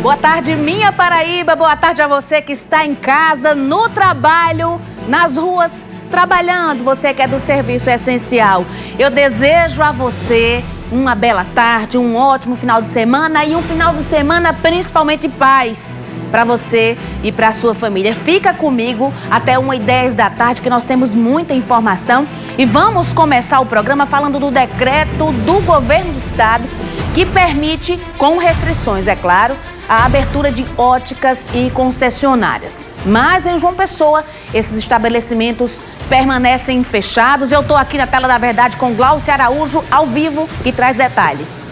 Boa tarde, minha Paraíba. Boa tarde a você que está em casa, no trabalho, nas ruas, trabalhando. Você que é do serviço essencial. Eu desejo a você uma bela tarde, um ótimo final de semana e um final de semana principalmente paz para você e para a sua família. Fica comigo até 1h10 da tarde que nós temos muita informação e vamos começar o programa falando do decreto do governo do estado que permite, com restrições, é claro, a abertura de óticas e concessionárias. Mas em João Pessoa, esses estabelecimentos permanecem fechados. Eu estou aqui na Tela da Verdade com Glaucia Araújo, ao vivo, que traz detalhes.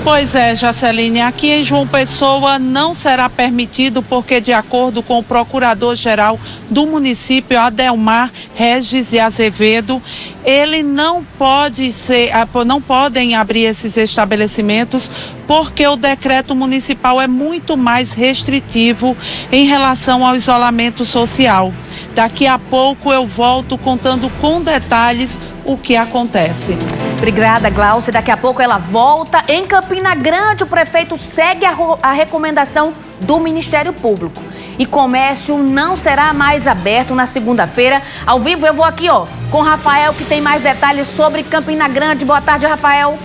Pois é, Jaceline, aqui em João Pessoa não será permitido porque, de acordo com o procurador-geral do município, Adelmar Regis de Azevedo, ele não podem abrir esses estabelecimentos porque o decreto municipal é muito mais restritivo em relação ao isolamento social. Daqui a pouco eu volto contando com detalhes o que acontece. Obrigada, Glaucia. Daqui a pouco ela volta. Em Campina Grande, o prefeito segue a recomendação do Ministério Público. E comércio não será mais aberto na segunda-feira. Ao vivo eu vou aqui, com Rafael, que tem mais detalhes sobre Campina Grande. Boa tarde, Rafael.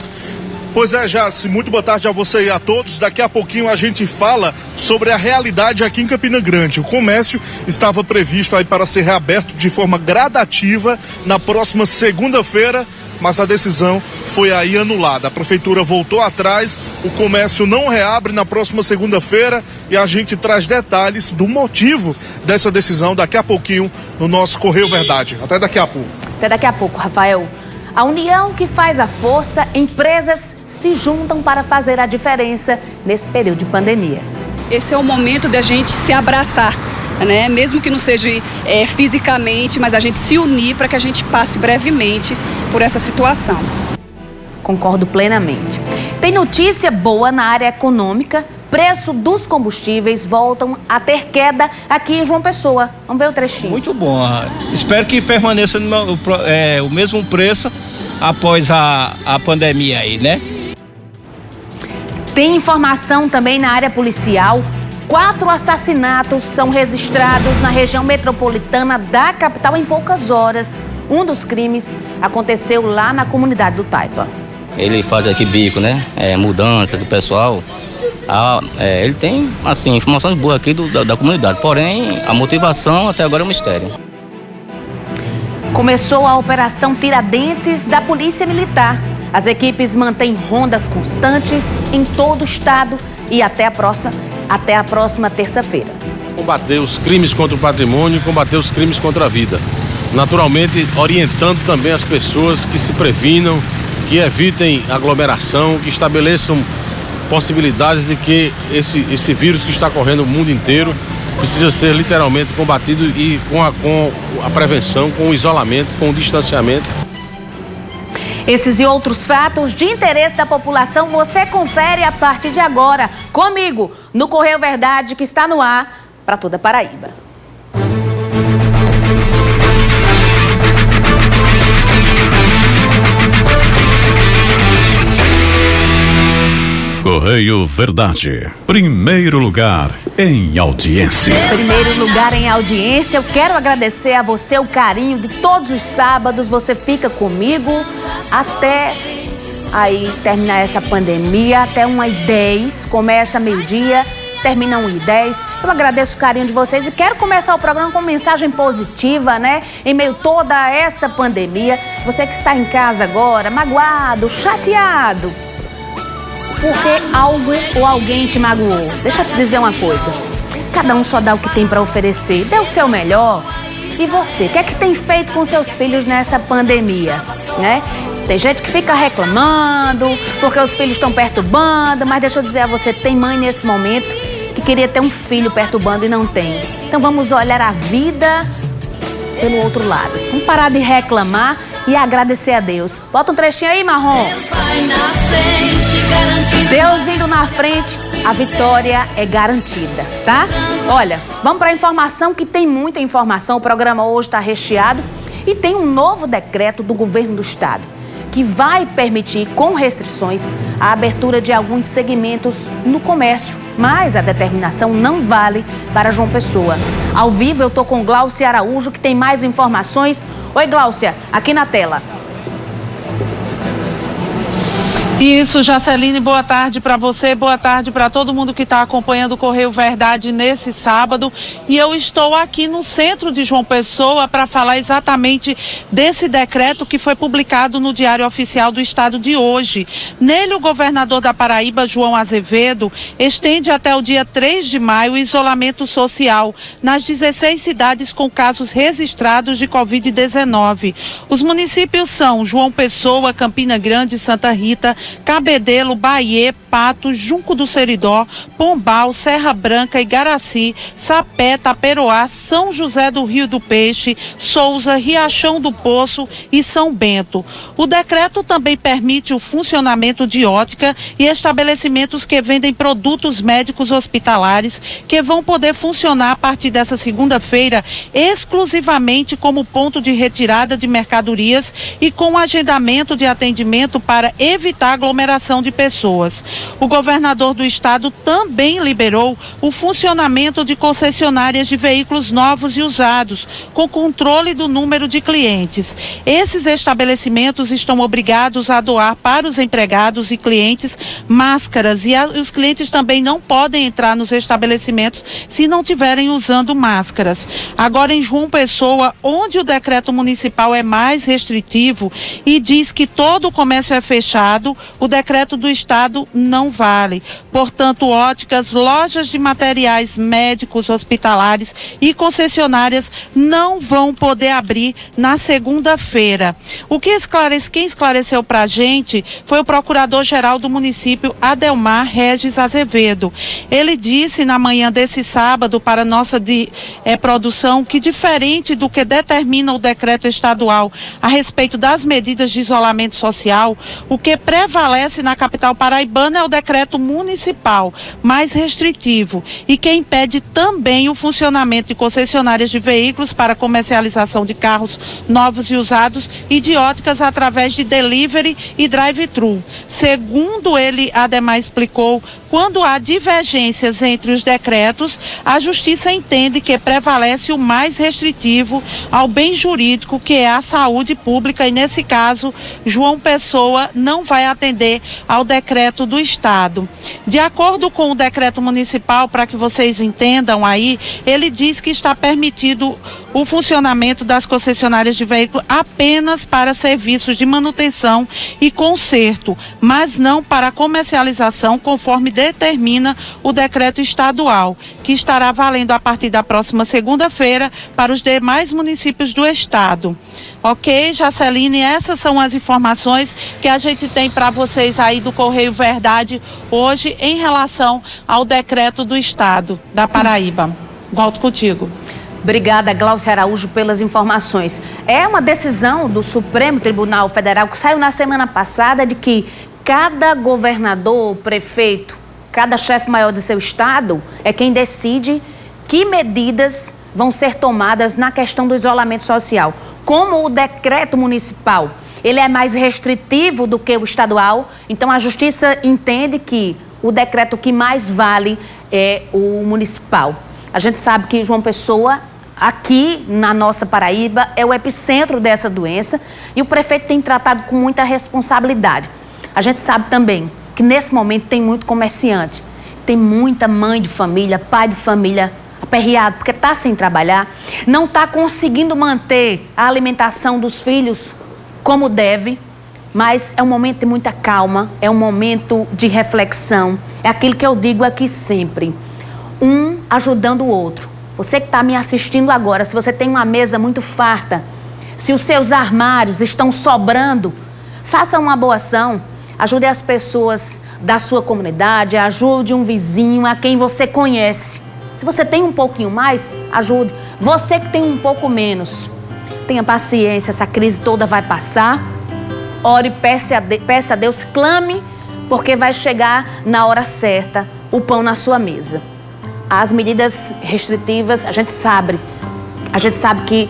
Pois é, Jace, muito boa tarde a você e a todos. Daqui a pouquinho a gente fala sobre a realidade aqui em Campina Grande. O comércio estava previsto aí para ser reaberto de forma gradativa na próxima segunda-feira, mas a decisão foi aí anulada. A prefeitura voltou atrás, o comércio não reabre na próxima segunda-feira e a gente traz detalhes do motivo dessa decisão daqui a pouquinho no nosso Correio Verdade. Até daqui a pouco. Até daqui a pouco, Rafael. A união que faz a força, empresas se juntam para fazer a diferença nesse período de pandemia. Esse é o momento da gente se abraçar, né? Mesmo que não seja fisicamente, mas a gente se unir para que a gente passe brevemente por essa situação. Concordo plenamente. Tem notícia boa na área econômica. Preço dos combustíveis voltam a ter queda aqui em João Pessoa. Vamos ver o trechinho. Muito bom. Espero que permaneça o mesmo preço após a pandemia aí, né? Tem informação também na área policial. 4 assassinatos são registrados na região metropolitana da capital em poucas horas. Um dos crimes aconteceu lá na comunidade do Taipa. Ele faz aqui bico, né? Mudança do pessoal. Ele tem, assim, informações boas aqui da comunidade, porém, a motivação até agora é um mistério. Começou a Operação Tiradentes da Polícia Militar. As equipes mantêm rondas constantes em todo o estado e até a próxima terça-feira. Combater os crimes contra o patrimônio e combater os crimes contra a vida. Naturalmente, orientando também as pessoas que se previnam, que evitem aglomeração, que estabeleçam possibilidades de que esse vírus que está correndo o mundo inteiro precisa ser literalmente combatido e com a prevenção, com o isolamento, com o distanciamento. Esses e outros fatos de interesse da população você confere a partir de agora, comigo, no Correio Verdade, que está no ar para toda a Paraíba. Correio Verdade. Primeiro lugar em audiência. Primeiro lugar em audiência. Eu quero agradecer a você o carinho de todos os sábados. Você fica comigo até aí terminar essa pandemia, até 1h10. Começa meio-dia, termina 1h10. Eu agradeço o carinho de vocês e quero começar o programa com mensagem positiva, né? Em meio a toda essa pandemia. Você que está em casa agora, magoado, chateado, porque algo ou alguém te magoou. Deixa eu te dizer uma coisa. Cada um só dá o que tem para oferecer. Dê o seu melhor. E você? O que é que tem feito com seus filhos nessa pandemia? Né? Tem gente que fica reclamando porque os filhos estão perturbando. Mas deixa eu dizer a você, tem mãe nesse momento que queria ter um filho perturbando e não tem. Então vamos olhar a vida pelo outro lado. Vamos parar de reclamar e agradecer a Deus. Bota um trechinho aí, Marrom. Deus indo na frente, a vitória é garantida, tá? Olha, vamos para a informação, que tem muita informação. O programa hoje está recheado e tem um novo decreto do governo do estado que vai permitir, com restrições, a abertura de alguns segmentos no comércio. Mas a determinação não vale para João Pessoa. Ao vivo eu estou com Gláucia Araújo, que tem mais informações. Oi, Gláucia, aqui na tela. Isso, Jaceline, boa tarde para você, boa tarde para todo mundo que está acompanhando o Correio Verdade nesse sábado. E eu estou aqui no centro de João Pessoa para falar exatamente desse decreto que foi publicado no Diário Oficial do Estado de hoje. Nele, o governador da Paraíba, João Azevedo, estende até o dia 3 de maio o isolamento social nas 16 cidades com casos registrados de Covid-19. Os municípios são João Pessoa, Campina Grande, Santa Rita, Cabedelo, Bahia, Patos, Junco do Seridó, Pombal, Serra Branca, Igaraci, Sapé, Taperoá, São José do Rio do Peixe, Souza, Riachão do Poço e São Bento. O decreto também permite o funcionamento de ótica e estabelecimentos que vendem produtos médicos hospitalares, que vão poder funcionar a partir dessa segunda-feira exclusivamente como ponto de retirada de mercadorias e com agendamento de atendimento para evitar aglomeração de pessoas. O governador do estado também liberou o funcionamento de concessionárias de veículos novos e usados, com controle do número de clientes. Esses estabelecimentos estão obrigados a doar para os empregados e clientes máscaras e os clientes também não podem entrar nos estabelecimentos se não estiverem usando máscaras. Agora, em João Pessoa, onde o decreto municipal é mais restritivo e diz que todo o comércio é fechado, o decreto do estado não vale. Portanto, óticas, lojas de materiais médicos hospitalares e concessionárias não vão poder abrir na segunda-feira. Quem esclareceu para a gente foi o procurador-geral do município, Adelmar Regis Azevedo. Ele disse na manhã desse sábado para nossa produção que, diferente do que determina o decreto estadual a respeito das medidas de isolamento social, o que prevalece na capital paraibana é o decreto municipal mais restritivo e que impede também o funcionamento de concessionárias de veículos para comercialização de carros novos e usados e de óticas através de delivery e drive-thru. Segundo ele, Ademar explicou, quando há divergências entre os decretos, a Justiça entende que prevalece o mais restritivo ao bem jurídico, que é a saúde pública, e nesse caso, João Pessoa não vai atender ao decreto do estado. De acordo com o decreto municipal, para que vocês entendam aí, ele diz que está permitido o funcionamento das concessionárias de veículos apenas para serviços de manutenção e conserto, mas não para comercialização, conforme determina o decreto estadual, que estará valendo a partir da próxima segunda-feira para os demais municípios do estado. Ok, Jaceline, essas são as informações que a gente tem para vocês aí do Correio Verdade hoje em relação ao decreto do estado da Paraíba. Volto contigo. Obrigada, Gláucia Araújo, pelas informações. É uma decisão do Supremo Tribunal Federal que saiu na semana passada de que cada governador, prefeito, cada chefe maior de seu estado é quem decide que medidas vão ser tomadas na questão do isolamento social. Como o decreto municipal, ele é mais restritivo do que o estadual, então a Justiça entende que o decreto que mais vale é o municipal. A gente sabe que João Pessoa, aqui na nossa Paraíba, é o epicentro dessa doença e o prefeito tem tratado com muita responsabilidade. A gente sabe também que nesse momento tem muito comerciante, tem muita mãe de família, pai de família aperreado porque está sem trabalhar, não está conseguindo manter a alimentação dos filhos como deve, mas é um momento de muita calma, é um momento de reflexão, é aquilo que eu digo aqui sempre, um ajudando o outro. Você que está me assistindo agora, se você tem uma mesa muito farta, se os seus armários estão sobrando, faça uma boa ação, ajude as pessoas da sua comunidade, ajude um vizinho, a quem você conhece. Se você tem um pouquinho mais, ajude. Você que tem um pouco menos, tenha paciência, essa crise toda vai passar. Ore, peça a Deus, clame, porque vai chegar na hora certa o pão na sua mesa. As medidas restritivas, a gente sabe que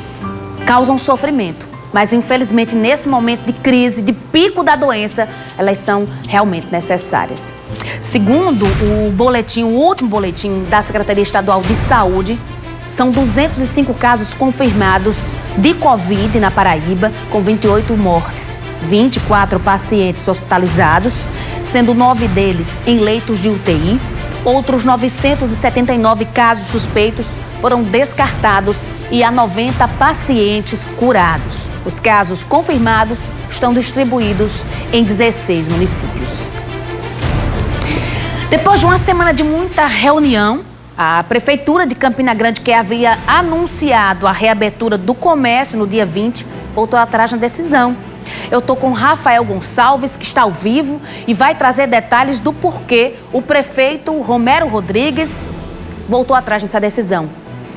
causam sofrimento. Mas, infelizmente, nesse momento de crise, de pico da doença, elas são realmente necessárias. Segundo o último boletim da Secretaria Estadual de Saúde, são 205 casos confirmados de Covid na Paraíba, com 28 mortes, 24 pacientes hospitalizados, sendo 9 deles em leitos de UTI. Outros 979 casos suspeitos foram descartados e há 90 pacientes curados. Os casos confirmados estão distribuídos em 16 municípios. Depois de uma semana de muita reunião, a Prefeitura de Campina Grande, que havia anunciado a reabertura do comércio no dia 20, voltou atrás na decisão. Eu estou com Rafael Gonçalves, que está ao vivo e vai trazer detalhes do porquê o prefeito Romero Rodrigues voltou atrás nessa decisão.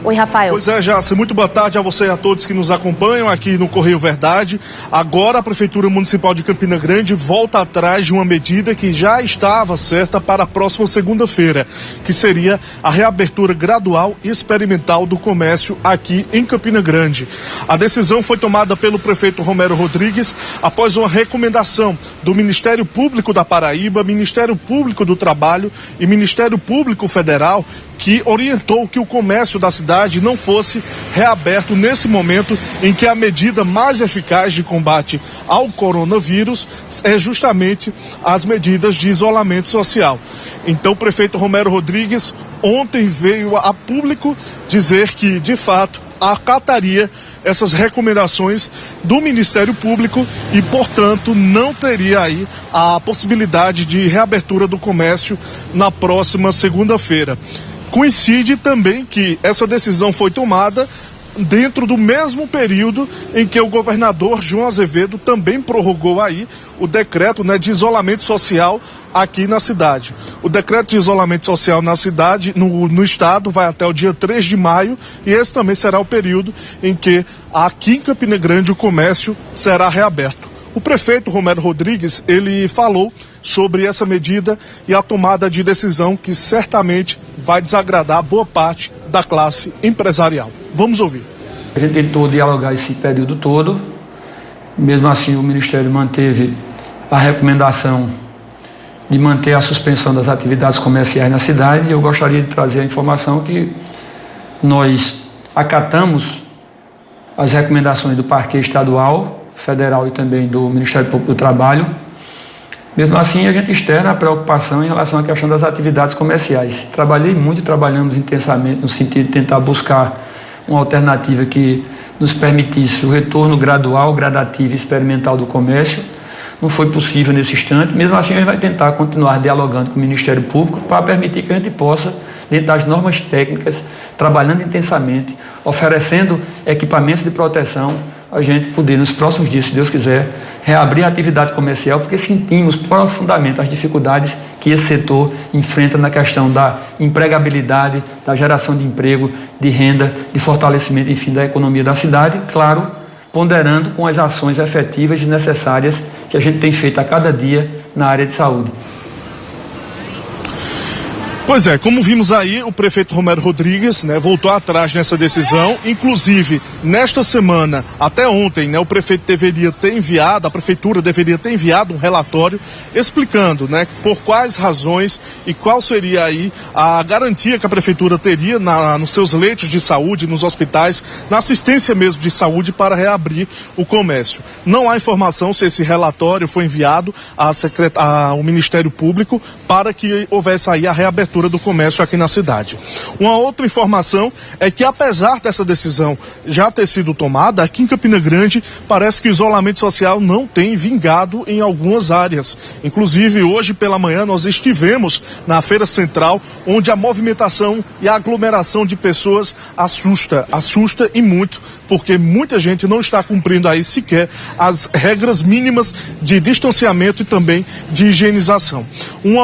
Oi, Rafael. Pois é, Jace, muito boa tarde a você e a todos que nos acompanham aqui no Correio Verdade. Agora a Prefeitura Municipal de Campina Grande volta atrás de uma medida que já estava certa para a próxima segunda-feira, que seria a reabertura gradual e experimental do comércio aqui em Campina Grande. A decisão foi tomada pelo prefeito Romero Rodrigues após uma recomendação do Ministério Público da Paraíba, Ministério Público do Trabalho e Ministério Público Federal, que orientou que o comércio da cidade não fosse reaberto nesse momento em que a medida mais eficaz de combate ao coronavírus é justamente as medidas de isolamento social. Então, o prefeito Romero Rodrigues ontem veio a público dizer que, de fato, acataria essas recomendações do Ministério Público e, portanto, não teria aí a possibilidade de reabertura do comércio na próxima segunda-feira. Coincide também que essa decisão foi tomada dentro do mesmo período em que o governador João Azevedo também prorrogou aí o decreto, de isolamento social aqui na cidade. O decreto de isolamento social na cidade, no estado, vai até o dia 3 de maio e esse também será o período em que aqui em Campina Grande o comércio será reaberto. O prefeito Romero Rodrigues, ele falou sobre essa medida e a tomada de decisão que certamente vai desagradar boa parte da classe empresarial. Vamos ouvir. A gente tentou dialogar esse período todo, mesmo assim o Ministério manteve a recomendação de manter a suspensão das atividades comerciais na cidade, e eu gostaria de trazer a informação que nós acatamos as recomendações do Parquê Estadual, Federal e também do Ministério Público do Trabalho. Mesmo assim, a gente externa a preocupação em relação à questão das atividades comerciais. Trabalhamos intensamente no sentido de tentar buscar uma alternativa que nos permitisse o retorno gradual, gradativo e experimental do comércio. Não foi possível nesse instante. Mesmo assim, a gente vai tentar continuar dialogando com o Ministério Público para permitir que a gente possa, dentro das normas técnicas, trabalhando intensamente, oferecendo equipamentos de proteção, a gente poder, nos próximos dias, se Deus quiser, reabrir a atividade comercial, porque sentimos profundamente as dificuldades que esse setor enfrenta na questão da empregabilidade, da geração de emprego, de renda, de fortalecimento, enfim, da economia da cidade, claro, ponderando com as ações efetivas e necessárias que a gente tem feito a cada dia na área de saúde. Pois é, como vimos aí, o prefeito Romero Rodrigues, voltou atrás nessa decisão. Inclusive, nesta semana, até ontem, a prefeitura deveria ter enviado um relatório explicando, por quais razões e qual seria aí a garantia que a prefeitura teria nos seus leitos de saúde, nos hospitais, na assistência mesmo de saúde para reabrir o comércio. Não há informação se esse relatório foi enviado ao Ministério Público para que houvesse aí a reabertura do comércio aqui na cidade. Uma outra informação é que, apesar dessa decisão já ter sido tomada, aqui em Campina Grande parece que o isolamento social não tem vingado em algumas áreas. Inclusive, hoje pela manhã nós estivemos na Feira Central, onde a movimentação e a aglomeração de pessoas assusta e muito, porque muita gente não está cumprindo aí sequer as regras mínimas de distanciamento e também de higienização. Um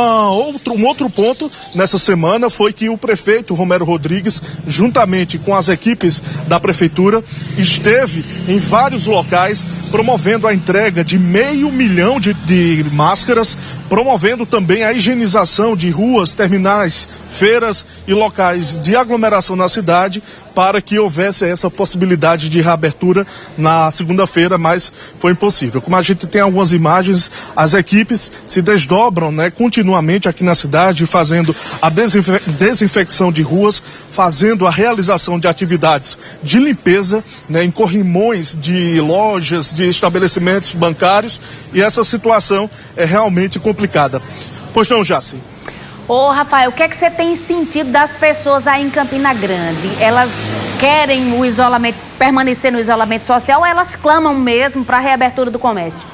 outro ponto nessa semana foi que o prefeito Romero Rodrigues, juntamente com as equipes da prefeitura, esteve em vários locais promovendo a entrega de 500 mil de máscaras, promovendo também a higienização de ruas, terminais, feiras e locais de aglomeração na cidade, para que houvesse essa possibilidade de reabertura na segunda-feira, mas foi impossível. Como a gente tem algumas imagens, as equipes se desdobram, né, continuamente aqui na cidade, fazendo a desinfecção de ruas, fazendo a realização de atividades de limpeza, né, em corrimões de lojas, de estabelecimentos bancários, e essa situação é realmente complicada. Pois não, Jaci? Ô, Rafael, o que é que você tem sentido das pessoas aí em Campina Grande? Elas querem o isolamento, permanecer no isolamento social, ou elas clamam mesmo para a reabertura do comércio?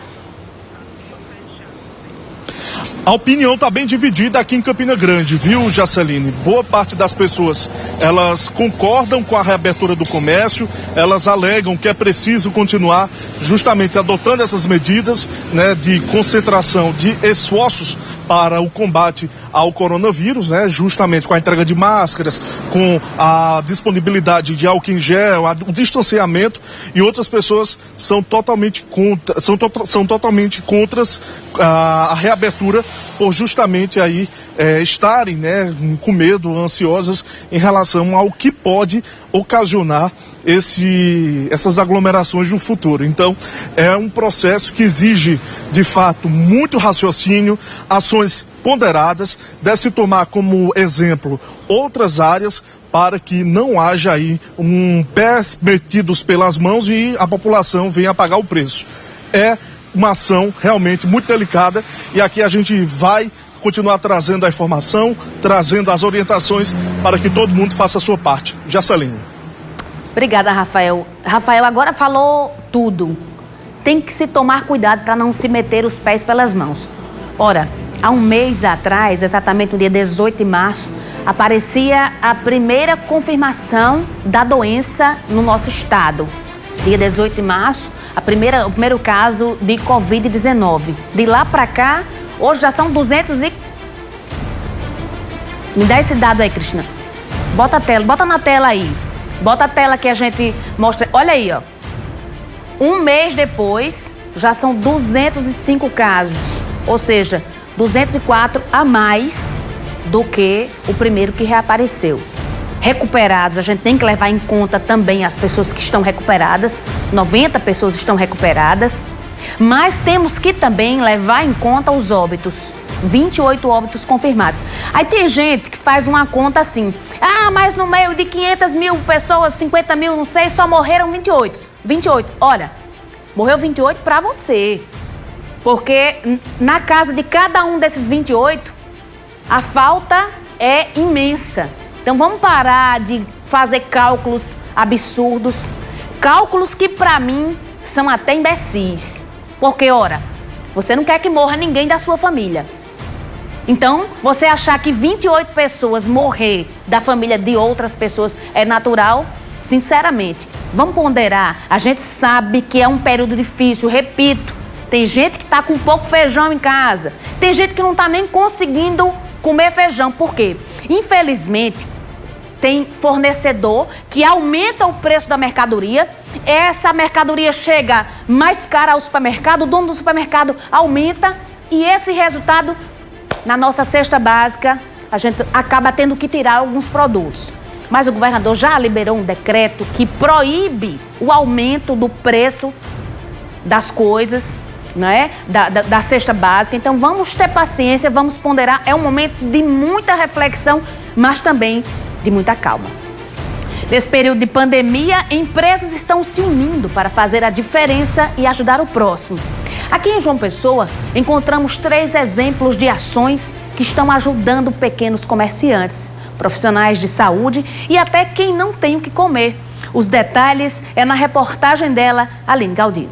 A opinião está bem dividida aqui em Campina Grande, viu, Jaceline? Boa parte das pessoas, elas concordam com a reabertura do comércio, elas alegam que é preciso continuar justamente adotando essas medidas, né, de concentração de esforços para o combate ao coronavírus, né, justamente com a entrega de máscaras, com a disponibilidade de álcool em gel, o distanciamento, e outras pessoas são totalmente contras a reabertura, por justamente aí estarem, né, com medo, ansiosas em relação ao que pode ocasionar essas aglomerações no futuro. Então, é um processo que exige, de fato, muito raciocínio, ações ponderadas, deve-se tomar como exemplo outras áreas para que não haja aí pés metidos pelas mãos e a população venha pagar o preço. É uma ação realmente muito delicada, e aqui a gente vai continuar trazendo a informação, trazendo as orientações para que todo mundo faça a sua parte. Jaceline. Obrigada, Rafael. Rafael agora falou tudo. Tem que se tomar cuidado para não se meter os pés pelas mãos. Ora, há um mês atrás, exatamente no dia 18 de março, aparecia a primeira confirmação da doença no nosso estado. Dia 18 de março, o primeiro caso de Covid-19. De lá para cá, hoje já são 200 e... Me dá esse dado aí, Cristina. Bota na tela aí. Bota a tela que a gente mostra. Olha aí, ó. Um mês depois, já são 205 casos. Ou seja, 204 a mais do que o primeiro que reapareceu. Recuperados, a gente tem que levar em conta também as pessoas que estão recuperadas. 90 pessoas estão recuperadas. Mas temos que também levar em conta os óbitos. 28 óbitos confirmados. Aí tem gente que faz uma conta assim: ah, mas no meio de 500 mil pessoas, 50 mil, não sei, só morreram 28. 28. Olha, morreu 28 para você. Porque na casa de cada um desses 28, a falta é imensa. Então vamos parar de fazer cálculos absurdos. Cálculos que para mim são até imbecis. Porque, ora, você não quer que morra ninguém da sua família. Então, você achar que 28 pessoas morrer da família de outras pessoas é natural, sinceramente, vamos ponderar. A gente sabe que é um período difícil, repito. Tem gente que está com pouco feijão em casa. Tem gente que não está nem conseguindo comer feijão. Por quê? Infelizmente, tem fornecedor que aumenta o preço da mercadoria. Essa mercadoria chega mais cara ao supermercado, o dono do supermercado aumenta, e esse resultado, na nossa cesta básica, a gente acaba tendo que tirar alguns produtos. Mas o governador já liberou um decreto que proíbe o aumento do preço das coisas, né? Da cesta básica. Então vamos ter paciência, vamos ponderar. É um momento de muita reflexão, mas também de muita calma. Nesse período de pandemia, empresas estão se unindo para fazer a diferença e ajudar o próximo. Aqui em João Pessoa, encontramos 3 exemplos de ações que estão ajudando pequenos comerciantes, profissionais de saúde e até quem não tem o que comer. Os detalhes é na reportagem dela, Aline Galdino.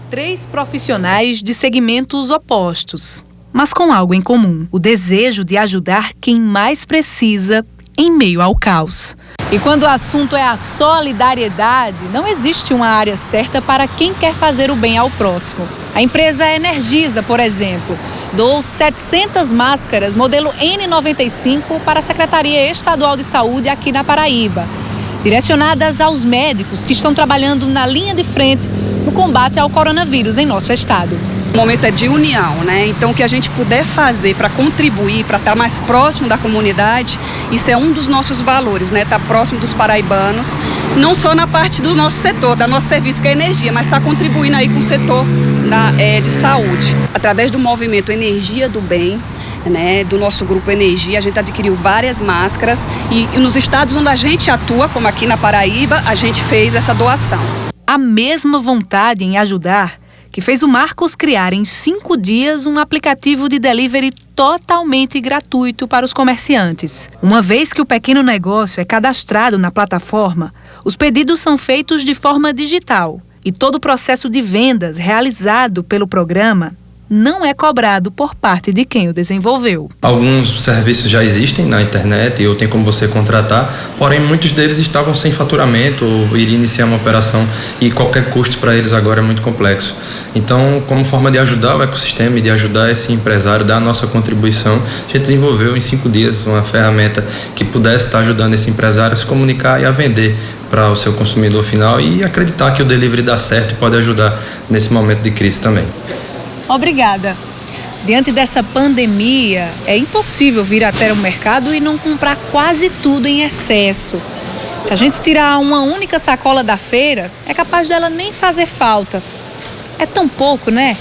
3 profissionais de segmentos opostos, mas com algo em comum: o desejo de ajudar quem mais precisa em meio ao caos. E quando o assunto é a solidariedade, não existe uma área certa para quem quer fazer o bem ao próximo. A empresa Energisa, por exemplo, doou 700 máscaras modelo N95 para a Secretaria Estadual de Saúde aqui na Paraíba. direcionadas aos médicos que estão trabalhando na linha de frente no combate ao coronavírus em nosso estado. O momento é de união, né? Então, o que a gente puder fazer para contribuir, para estar mais próximo da comunidade, isso é um dos nossos valores, né? Estar próximo dos paraibanos, não só na parte do nosso setor, da nosso serviço que é a energia, mas estar contribuindo aí com o setor de saúde. Através do movimento Energia do Bem, né, do nosso grupo Energia, a gente adquiriu várias máscaras e nos estados onde a gente atua, como aqui na Paraíba, a gente fez essa doação. A mesma vontade em ajudar que fez o Marcos criar em 5 dias um aplicativo de delivery totalmente gratuito para os comerciantes. Uma vez que o pequeno negócio é cadastrado na plataforma, os pedidos são feitos de forma digital e todo o processo de vendas realizado pelo programa não é cobrado por parte de quem o desenvolveu. Alguns serviços já existem na internet ou tem como você contratar, porém muitos deles estavam sem faturamento ou iriam iniciar uma operação e qualquer custo para eles agora é muito complexo. Então, como forma de ajudar o ecossistema e de ajudar esse empresário, dar a nossa contribuição, a gente desenvolveu em 5 dias uma ferramenta que pudesse estar ajudando esse empresário a se comunicar e a vender para o seu consumidor final e acreditar que o delivery dá certo e pode ajudar nesse momento de crise também. Obrigada. Diante dessa pandemia, é impossível vir até o mercado e não comprar quase tudo em excesso. Se a gente tirar uma única sacola da feira, é capaz dela nem fazer falta. É tão pouco, né?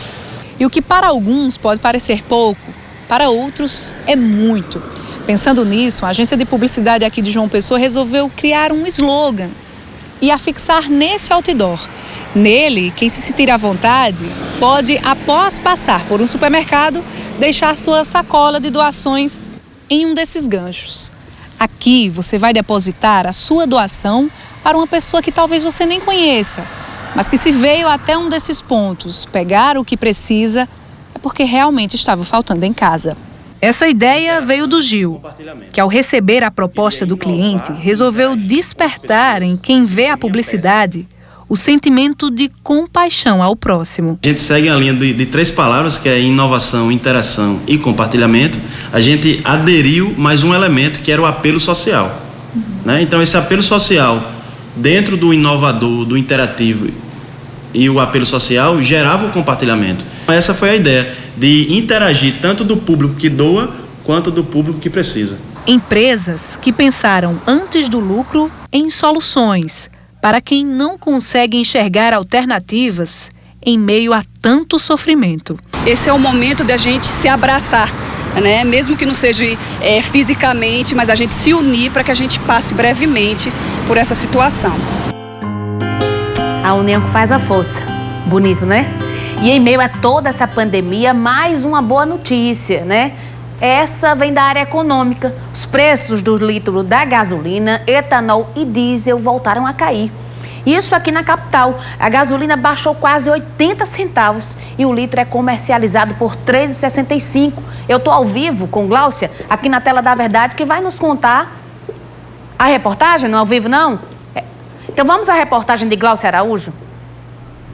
E o que para alguns pode parecer pouco, para outros é muito. Pensando nisso, a agência de publicidade aqui de João Pessoa resolveu criar um slogan e afixar nesse outdoor. Nele, quem se sentir à vontade pode, após passar por um supermercado, deixar sua sacola de doações em um desses ganchos. Aqui você vai depositar a sua doação para uma pessoa que talvez você nem conheça, mas que se veio até um desses pontos pegar o que precisa, é porque realmente estava faltando em casa. Essa ideia veio do Gil, que ao receber a proposta do cliente, resolveu despertar em quem vê a publicidade o sentimento de compaixão ao próximo. A gente segue a linha de 3 palavras, que é inovação, interação e compartilhamento. A gente aderiu mais um elemento, que era o apelo social. Né? Então, esse apelo social, dentro do inovador, do interativo e o apelo social, gerava o compartilhamento. Essa foi a ideia, de interagir tanto do público que doa, quanto do público que precisa. Empresas que pensaram antes do lucro em soluções para quem não consegue enxergar alternativas em meio a tanto sofrimento. Esse é o momento de a gente se abraçar, né? Mesmo que não seja fisicamente, mas a gente se unir para que a gente passe brevemente por essa situação. A união que faz a força. Bonito, né? E em meio a toda essa pandemia, mais uma boa notícia, né? Essa vem da área econômica. Os preços do litro da gasolina, etanol e diesel voltaram a cair. Isso aqui na capital. A gasolina baixou quase 80 centavos e o litro é comercializado por R$ 3,65. Eu estou ao vivo com Gláucia, aqui na Tela da Verdade, que vai nos contar a reportagem. Não é ao vivo, não? Então vamos à reportagem de Gláucia Araújo.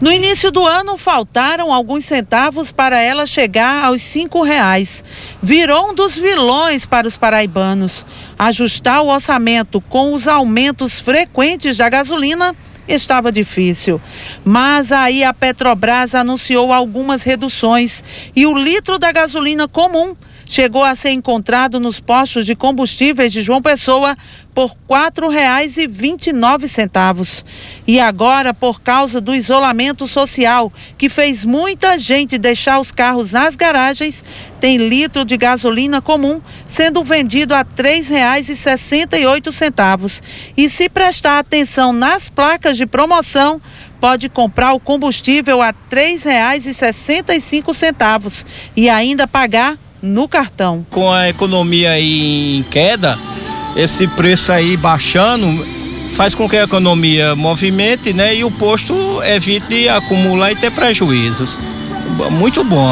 No início do ano, faltaram alguns centavos para ela chegar aos R$ 5,00. Virou um dos vilões para os paraibanos. Ajustar o orçamento com os aumentos frequentes da gasolina estava difícil. Mas aí a Petrobras anunciou algumas reduções e o litro da gasolina comum chegou a ser encontrado nos postos de combustíveis de João Pessoa por R$ 4,29. E agora, por causa do isolamento social, que fez muita gente deixar os carros nas garagens, tem litro de gasolina comum sendo vendido a R$ 3,68. E se prestar atenção nas placas de promoção, pode comprar o combustível a R$ 3,65 e ainda pagar no cartão. Com a economia aí em queda, esse preço aí baixando faz com que a economia movimente, né, e o posto evite de acumular e ter prejuízos. Muito bom.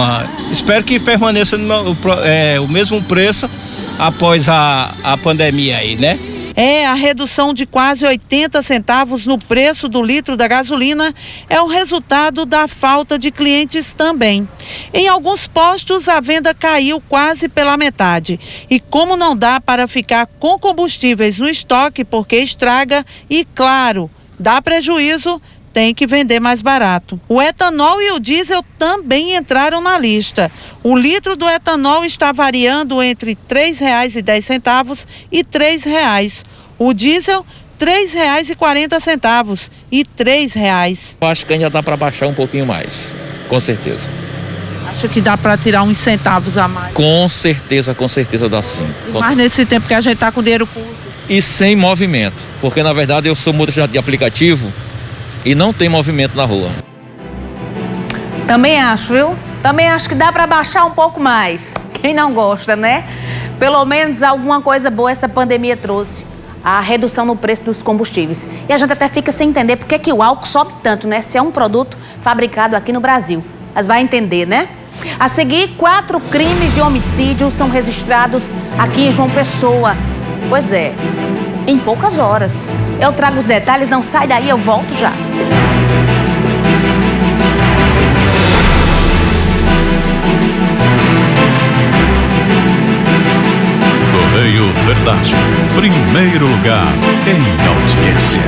Espero que permaneça o mesmo preço após a pandemia aí, né? A redução de quase 80 centavos no preço do litro da gasolina é o resultado da falta de clientes também. Em alguns postos, a venda caiu quase pela metade. E como não dá para ficar com combustíveis no estoque porque estraga e, claro, dá prejuízo, tem que vender mais barato. O etanol e o diesel também entraram na lista. O litro do etanol está variando entre R$ 3,10 e R$ 3,00. O diesel, R$ 3,40 e R$ 3,00. Eu acho que ainda dá para baixar um pouquinho mais, com certeza. Acho que dá para tirar uns centavos a mais. Com certeza dá sim. Mas nesse tempo que a gente está com dinheiro curto. E sem movimento, porque na verdade eu sou motorista de aplicativo e não tem movimento na rua. Também acho, viu? Também acho que dá para baixar um pouco mais. Quem não gosta, né? Pelo menos alguma coisa boa essa pandemia trouxe. A redução no preço dos combustíveis. E a gente até fica sem entender por que o álcool sobe tanto, né? Se é um produto fabricado aqui no Brasil. Mas vai entender, né? A seguir, 4 crimes de homicídio são registrados aqui em João Pessoa. Pois é, em poucas horas. Eu trago os detalhes, não sai daí, eu volto já. Correio Verdade, primeiro lugar em audiência.